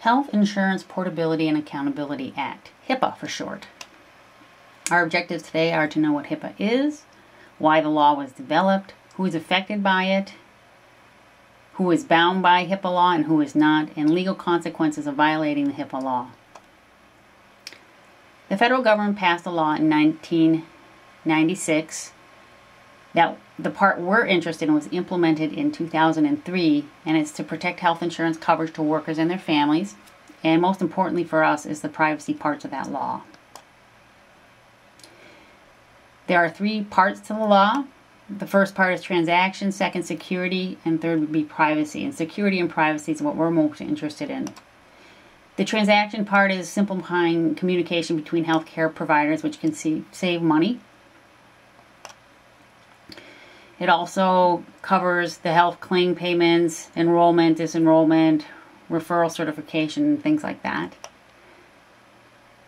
Health Insurance Portability and Accountability Act, HIPAA for short. Our objectives today are to know what HIPAA is, why the law was developed, who is affected by it, who is bound by HIPAA law and who is not, and legal consequences of violating the HIPAA law. The federal government passed a law in 1996 that the part we're interested in was implemented in 2003, and it's to protect health insurance coverage to workers and their families, and most importantly for us is the privacy parts of that law. There are 3 parts to the law. The first part is transaction, second security, and third would be privacy. And security and privacy is what we're most interested in. The transaction part is simplifying communication between healthcare providers, which can save money. It also covers the health claim payments, enrollment, disenrollment, referral certification, things like that.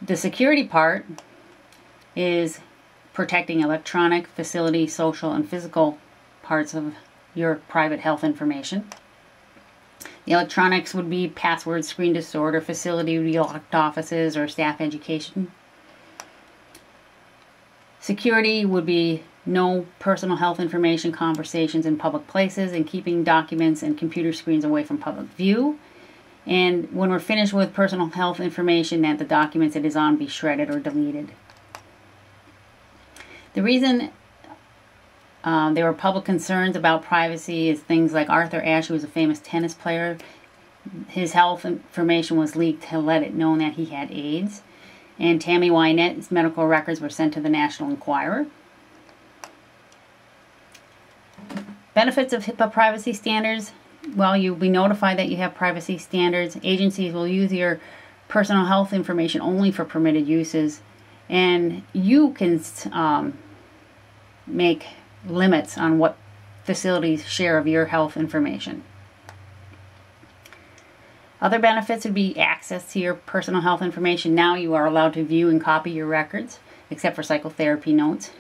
The security part is protecting electronic, facility, social, and physical parts of your private health information. The electronics would be password, screen disorder, facility would be locked offices or staff education. Security would be no personal health information conversations in public places and keeping documents and computer screens away from public view. And when we're finished with personal health information, that the documents it is on be shredded or deleted. The reason there were public concerns about privacy is things like Arthur Ashe, who was a famous tennis player. His health information was leaked to let it known that he had AIDS. And Tammy Wynette's medical records were sent to the National Enquirer. Benefits of HIPAA privacy standards. Well, you'll be notified that you have privacy standards. Agencies will use your personal health information only for permitted uses. And you can make limits on what facilities share of your health information. Other benefits would be access to your personal health information. Now you are allowed to view and copy your records, except for psychotherapy notes.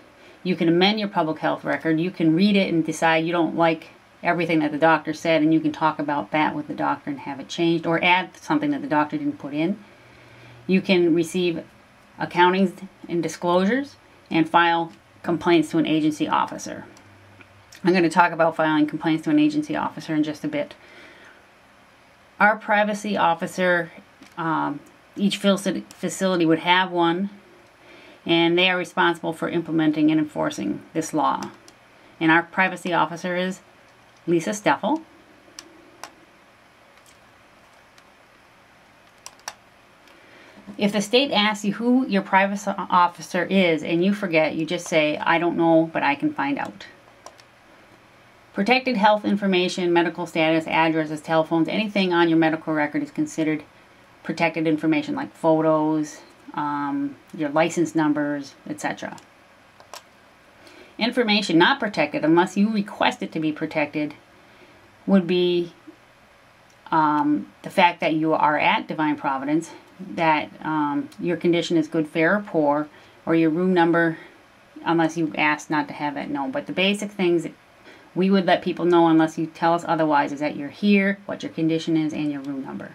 You can amend your public health record. You can read it and decide you don't like everything that the doctor said, and you can talk about that with the doctor and have it changed, or add something that the doctor didn't put in. You can receive accountings and disclosures and file complaints to an agency officer. I'm going to talk about filing complaints to an agency officer in just a bit. Our privacy officer, each facility would have one, and they are responsible for implementing and enforcing this law. And our privacy officer is Lisa Steffel. If the state asks you who your privacy officer is and you forget, you just say, I don't know, but I can find out. Protected health information, medical status, addresses, telephones, anything on your medical record is considered protected information, like photos, your license numbers, etc. Information not protected, unless you request it to be protected, would be the fact that you are at Divine Providence, that your condition is good, fair, or poor, or your room number, unless you ask not to have that known. But the basic things that we would let people know, unless you tell us otherwise, is that you're here, what your condition is, and your room number.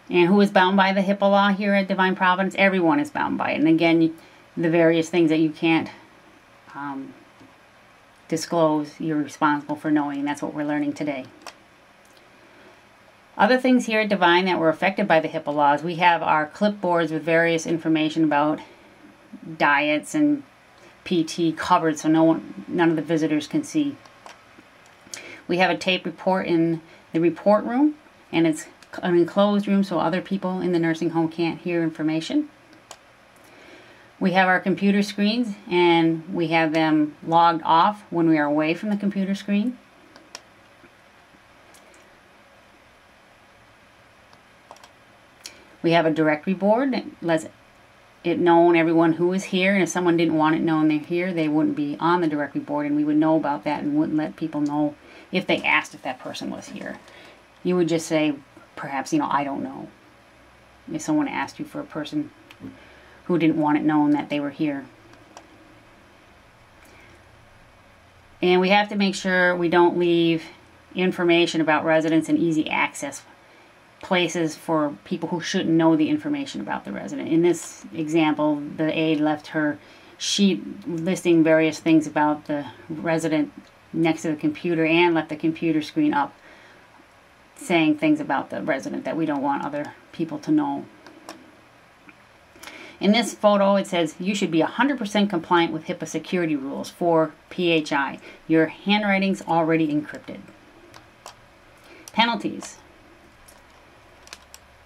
And who is bound by the HIPAA law here at Divine Providence? Everyone is bound by it. And again, the various things that you can't disclose, you're responsible for knowing. That's what we're learning today. Other things here at Divine that were affected by the HIPAA laws, we have our clipboards with various information about diets and PT covered so none of the visitors can see. We have a tape report in the report room, and it's an enclosed room so other people in the nursing home can't hear information. We have our computer screens, and we have them logged off when we are away from the computer screen. We have a directory board that lets it known everyone who is here, and if someone didn't want it known they're here, they wouldn't be on the directory board, and we would know about that and wouldn't let people know if they asked if that person was here. You would just say, perhaps, I don't know. If someone asked you for a person who didn't want it known that they were here. And we have to make sure we don't leave information about residents in easy access places for people who shouldn't know the information about the resident. In this example, the aide left her sheet listing various things about the resident next to the computer and left the computer screen up saying things about the resident that we don't want other people to know. In this photo, it says you should be 100% compliant with Hipaa security rules for PHI. Your handwriting's already encrypted. Penalties.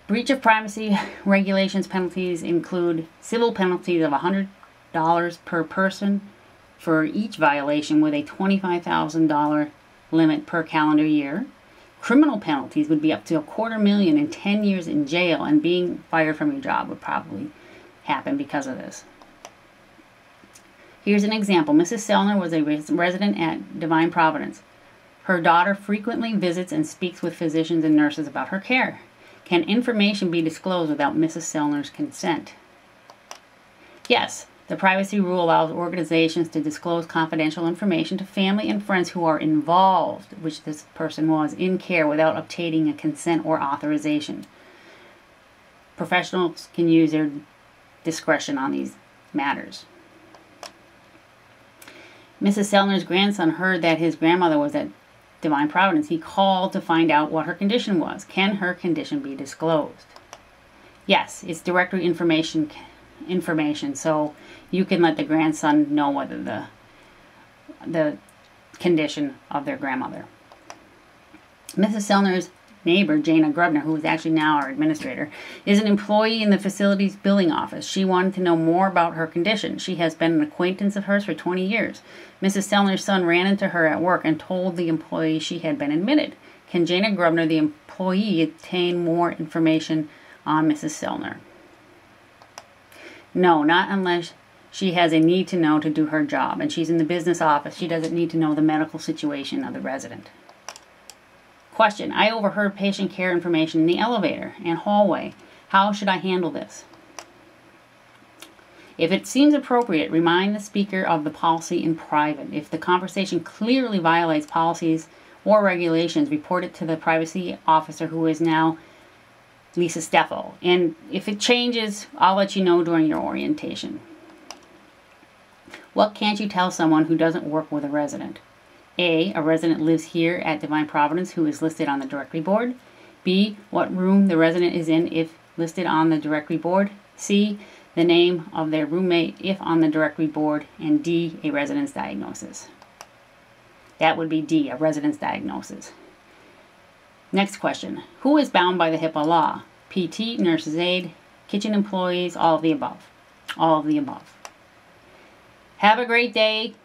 Breach of privacy regulations penalties include civil penalties of $100 per person for each violation with a $25,000 limit per calendar year. Criminal penalties would be up to $250,000 and 10 years in jail, and being fired from your job would probably happen because of this. Here's an example. Mrs. Sellner was a resident at Divine Providence. Her daughter frequently visits and speaks with physicians and nurses about her care. Can information be disclosed without Mrs. Sellner's consent? Yes. The privacy rule allows organizations to disclose confidential information to family and friends who are involved, which this person was, in care without obtaining a consent or authorization. Professionals can use their discretion on these matters. Mrs. Sellner's grandson heard that his grandmother was at Divine Providence. He called to find out what her condition was. Can her condition be disclosed? Yes, it's directory information, so you can let the grandson know whether the condition of their grandmother. Mrs. Sellner's neighbor, Jana Grubner, who is actually now our administrator, is an employee in the facilities billing office. She wanted to know more about her condition. She has been an acquaintance of hers for 20 years. Mrs. Sellner's son ran into her at work and told the employee she had been admitted. Can Jana Grubner, the employee, obtain more information on Mrs. Sellner? No, not unless she has a need to know to do her job, and she's in the business office. She doesn't need to know the medical situation of the resident. Question. I overheard patient care information in the elevator and hallway. How should I handle this? If it seems appropriate, remind the speaker of the policy in private. If the conversation clearly violates policies or regulations, report it to the privacy officer, who is now Lisa Steffel. And if it changes, I'll let you know during your orientation. What can't you tell someone who doesn't work with a resident? A resident lives here at Divine Providence who is listed on the directory board. B, what room the resident is in if listed on the directory board. C, the name of their roommate if on the directory board. And D, a resident's diagnosis. That would be D, a resident's diagnosis. Next question. Who is bound by the Hipaa law? PT, nurse's aide, kitchen employees, all of the above. All of the above. Have a great day.